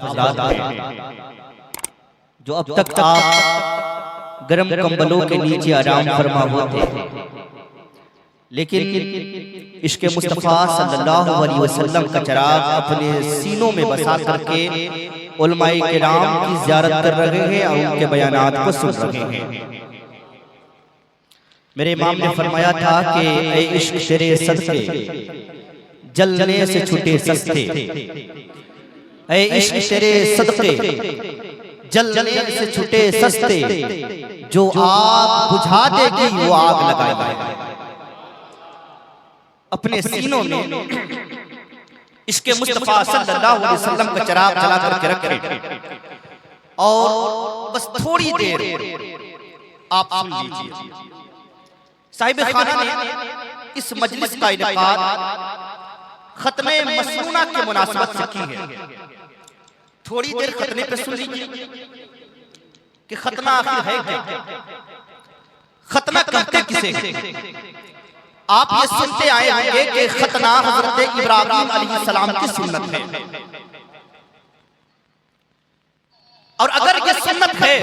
जो अब तक आप गर्म कंबलों के नीचे आराम फरमा होते, लेकिन इश्क़ मुस्तफ़ा सल्लल्लाहु अलैहि वसल्लम का चिराग अपने सीनों में बसा करके उलमाए किराम की ज़ियारत कर रहे हैं और उनके बयानात को सुन रहे हैं। मेरे इमाम ने फरमाया था कि ऐ इश्क़ तेरे सदक़े जलने से छूटे सस्ते, ऐ इश्क़ तेरे सदक़े जलने से छूटे सस्ते, जो आग बुझा देगी वो आग लगाएगा। अपने सीनों में इश्क़ मुस्तफ़ा सल्लल्लाहु अलैहि वसल्लम का चिराग जला करके रखें और बस थोड़ी देर आप सुन लीजिए। साहिब खाना ने इस मजलिस का इनेकाद खत्मे मसनूना के मुनासबत से की है। थोड़ी देर खतने पे सुन लीजिए कि खतना आखिर है क्या, खतना कहते किसे हैं। आप ये सुनते आए होंगे कि खतना हज़रत इब्राहीम अलैहिस्सलाम की सुन्नत है, और अगर ये सुन्नत है,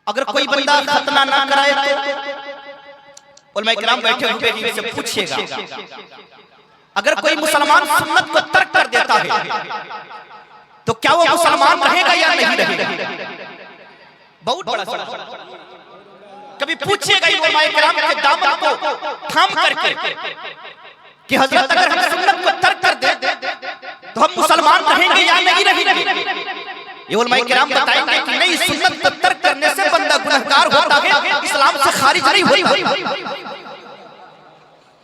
अगर कोई बंदा खतना ना कराए तो उलमाए किराम बैठे हुए ही से पूछिएगा, अगर कोई मुसलमान सुन्नत को तर्क कर देता है तो क्या वो मुसलमान रहेगा या नहीं रहेगा। बहुत बड़ा सवाल। कभी पूछिएगा उलमाए किराम के दामन को थाम करके कि हजरत अगर हम सुन्नत को तर्क कर दे तो हम मुसलमान रहेंगे या नहीं रहेंगे। ये उलमाए किराम बताएंगे कि नहीं, सुन्नत को तर्क करने से बंदा गुनहगार होता है, इस्लाम से खारिज नहीं होता।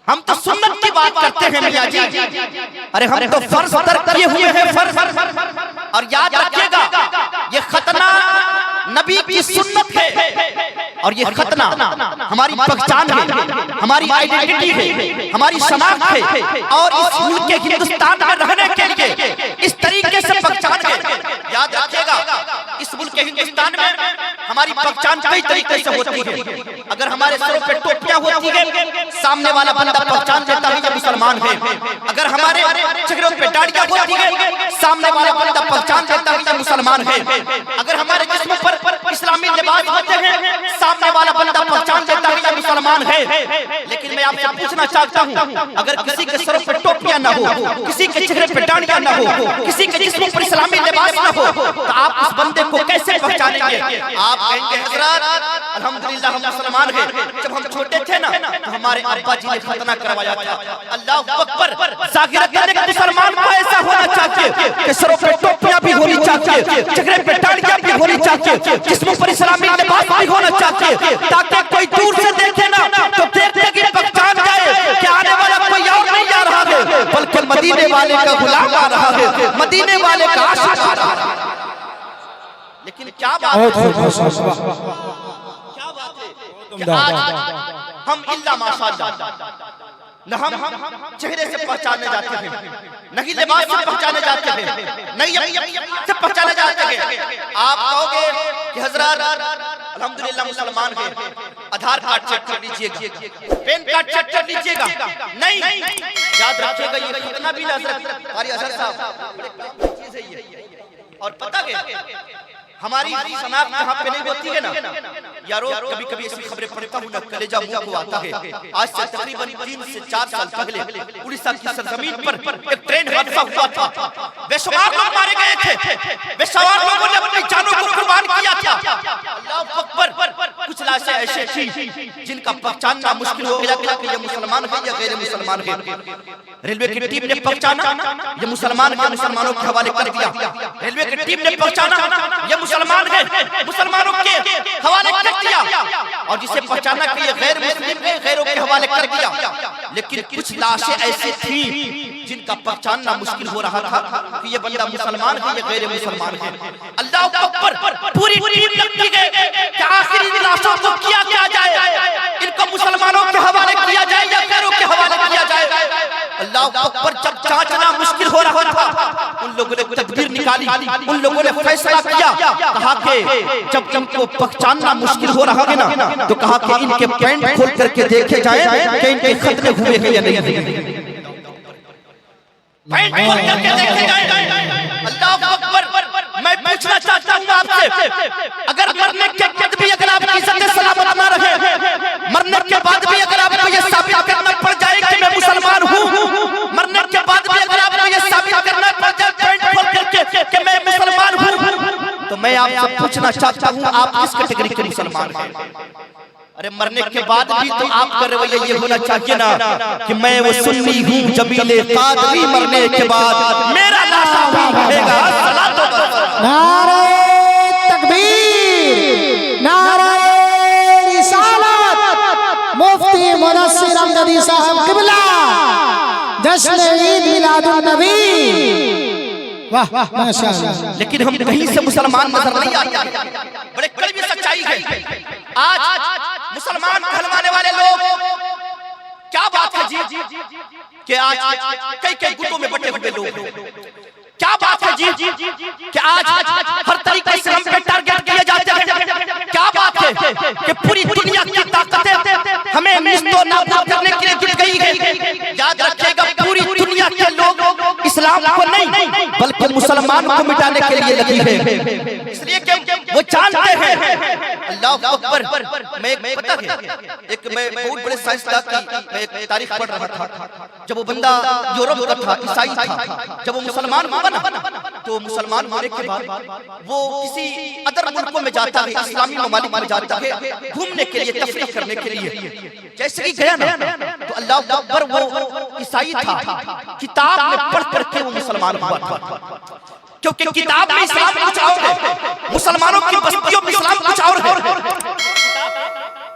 हम तो सुन्नत की बात करते हैं मियां जी, अरे हम तो फर्ज तर्क किए हुए हैं, फर्ज। और याद रखिएगा ये खतना नबी की सुन्नत है, और ये खतना हमारी पहचान है, हमारी आइडेंटिटी है, हमारी शनाख्त है, और इस मुल्क के हिंदुस्तान में रहने के लिए इस तरीके से पहचान है। याद रखिएगा इस मुल्क के हिंदुस्तान में हमारी पहचान कई तरीके से होती है। अगर हमारे सरों पे टोपियां होती है, सामने वाला बंदा पहचान लेता है ये मुसलमान है। अगर हमारे चेहरों पे दाढ़ियां होती है, सामने वाला बंदा पहचान लेता है ये मुसलमान है। अगर हमारे जिस्म पर इस्लामी लिबास होते हैं, सामने वाला बंदा पहचान लेता है ये मुसलमान है। लेकिन मैं आपसे पूछना चाहता हूं, अगर किसी के सर पे टोपियां ना हो, किसी के चेहरे पे दाढ़ियां ना हो, किसी के जिस्म पर इस्लामी लिबास ना हो, तो आप उस बंदे को कैसे पहचानेंगे। आप कहेंगे हजरत अल्हम्दुलिल्लाह हम मुसलमान हैं। जब हम छोटे थे ना तो हमारे अब्बा जी ने खतना करवाया था। अल्लाह अकबर। ज़ाहिरतन एक मुसलमान को ऐसा होना चाहिए कि सरों पे टोपियां भी होनी चाहिए, चेहरे पे दाढ़ियां भी होनी चाहिए, जिस्म पर इस्लामी लिबास भी होना चाहिए, ताकि कोई दूर से देखे ना तो देखते कि पहचान जाए कि आने वाला कोई और नहीं आ रहा है, बल्कि मदीने वाले का गुलाम आ रहा है, मदीने वाले का आशिक आ रहा है। लेकिन क्या बात है, क्या बात है कि आज हम इल्ला माशाअल्लाह न हम चेहरे से पहचाने जाते हैं, नहीं लिबास से पहचाने जाते हैं, नहीं से पहचाने जाते हैं। आप कहोगे कि हजरत अल्हम्दुलिल्लाह मुसलमान है, आधार कार्ड चेक कर लीजिएगा, पैन कार्ड चेक कर लीजिएगा। नहीं, याद रखिएगा ये खतना भी हजरत कारी असर साहब चीज है ये। और पता है हमारी शनाख्त जहाँ पे नहीं होती है ना यारो, कभी कभी ऐसी खबरें पढ़ता हूँ ना कलेजा मुंह को आता है। आज से तकरीबन 3 से 4 साल पहले उड़ीसा की सरजमीन पर एक ट्रेन हादसा हुआ था। बेशुमार लोग मारे गए थे, बेशुमार लोगों ने अपनी जानों को कुर्बान किया था। अल्लाह अकबर। कुछ लाशें ऐसे थी जिनका पहचानना मुश्किल हो गया कि ये मुसलमान है या गैर मुसलमान है। रेलवे की टीम ने पहचाना ये मुसलमान के मुसलमानों के हवाले कर दिया। रेलवे की टीम ने पहचाना ये मुसलमान है, मुसलमानों के हवाले कर दिया, और जिसे पहचाना कि ये गैर मुस्लिम है, गैरों के हवाले कर दिया। लेकिन कुछ लाशें ऐसी थी जिनका पहचानना मुश्किल हो रहा था कि ये बंदा मुसलमान है या गैर मुसलमान है। अल्लाह अकबर। पूरी टीम लगती है कि आखिर इन लाशों को क्या जाए, इनको मुसलमानों के हवाले किया जाए या गैरों के हवाले किया जाए। अल्लाह अकबर। जब जांचना मुश्किल हो रहा था, उन लोगों ने तदबीर निकाली, उन लोगों ने फैसला किया, कहा कि जब इनको पहचानना मुश्किल हो रहा है ना तो कहा कि इनके पैंट खोल करके देखे जाए कि इनके खतने हुए हैं या नहीं। पैंट खोल करके देखे जाए। अल्लाह अकबर। मैं पूछना चाहता हूँ आपसे, अगर मरने के बाद भी अगर आपकी इज्जत सलामत ना रहे, मरने के बाद भी अगर आपको ये साबित करना पड़ जाए कि मैं मुसलमान हूँ, मरने के बाद भी अगर आपको ये साबित करना पड़ जाए पैंट खोल करके कि मैं मुसलमान हूँ, तो मैं आपसे पूछना चाहता हूँ आप किस कैटेगरी के मुसलमान हैं? अरे मरने के बाद भी तो आपका रवैया ये होना चाहिए ना कि मैं वो सुन्नी हूँ जमीले कादरी, मरने के बाद मेरा लाशा भी रहेगा। सलातो नारे तकबीर, नारे रिसालत, मुफ्ती मुनस्सिर अमजदी साहब किबला, जश्न ईद मिलादुन नबी। वाह वाह माशाअल्लाह। लेकिन हम कहीं से मुसलमान नजर नहीं आते। बड़े कड़वी सच्चाई है। आज मुसलमान कहलवाने वाले लोग, क्या बात है जी कि आज कई कई गुटों में बटे हुए लोग, क्या बात है जी कि आज हर तरीके से हम पे टारगेट किए जाते हैं। क्या बात है कि पूरी दुनिया की ताकतें हमें निस्तो नाबूद करने के लिए जुट गई है। याद रखिएगा, पूरी दुनिया के लोग इस्लाम को नहीं बल्कि मुसलमान को मिटाने के लिए लगी है, इसलिए कि वो जानते हैं। अल्लाह अकबर। मैं पता है एक मैं बहुत बड़े साइंसदान की मैं एक तारीख पढ़ रहा था। जब वो बंदा यूरोप का था, ईसाई था, जब वो मुसलमान हुआ ना, तो मुसलमान होने के बाद वो किसी अदर मुल्कों में जाता है, इस्लामी ममालिक में जाता है घूमने के लिए, तफरीह करने के लिए। जैसे ही गया ना तो अल्लाह अकबर, वो ईसाई था, किताब में पढ़ करके वो मुसलमान हुआ था। क्योंकि किताब में इस्लाम कुछ और है, मुसलमानों की बस्तियों में इस्लाम कुछ और है।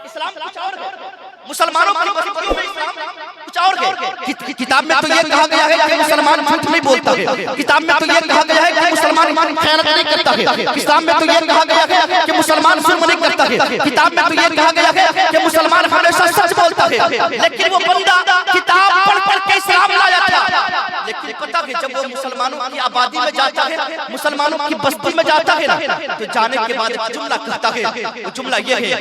इस्लाम कुछ और है, मुसलमानों की बस्तियों में इस्लाम कुछ और है। किताब में तो ये कहा गया है कि मुसलमान झूठ नहीं बोलता है। किताब में तो ये कहा गया है कि मुसलमान खयानत नहीं करता है। किताब में तो ये कहा गया है कि मुसलमान जुल्म नहीं करता है। किताब में तो ये कहा गया है कि मुसलमान हमेशा सच बोलता है। लेकिन वो बंदा किताब पढ़ पढ़ के इस्लाम लाया था। लेकिन पता है जब वो मुसलमानों की आबादी में जाता है, मुसलमानों की बस्ती में जाता है ना, तो जाने के बाद जुमला कहता है। वो जुमला ये है,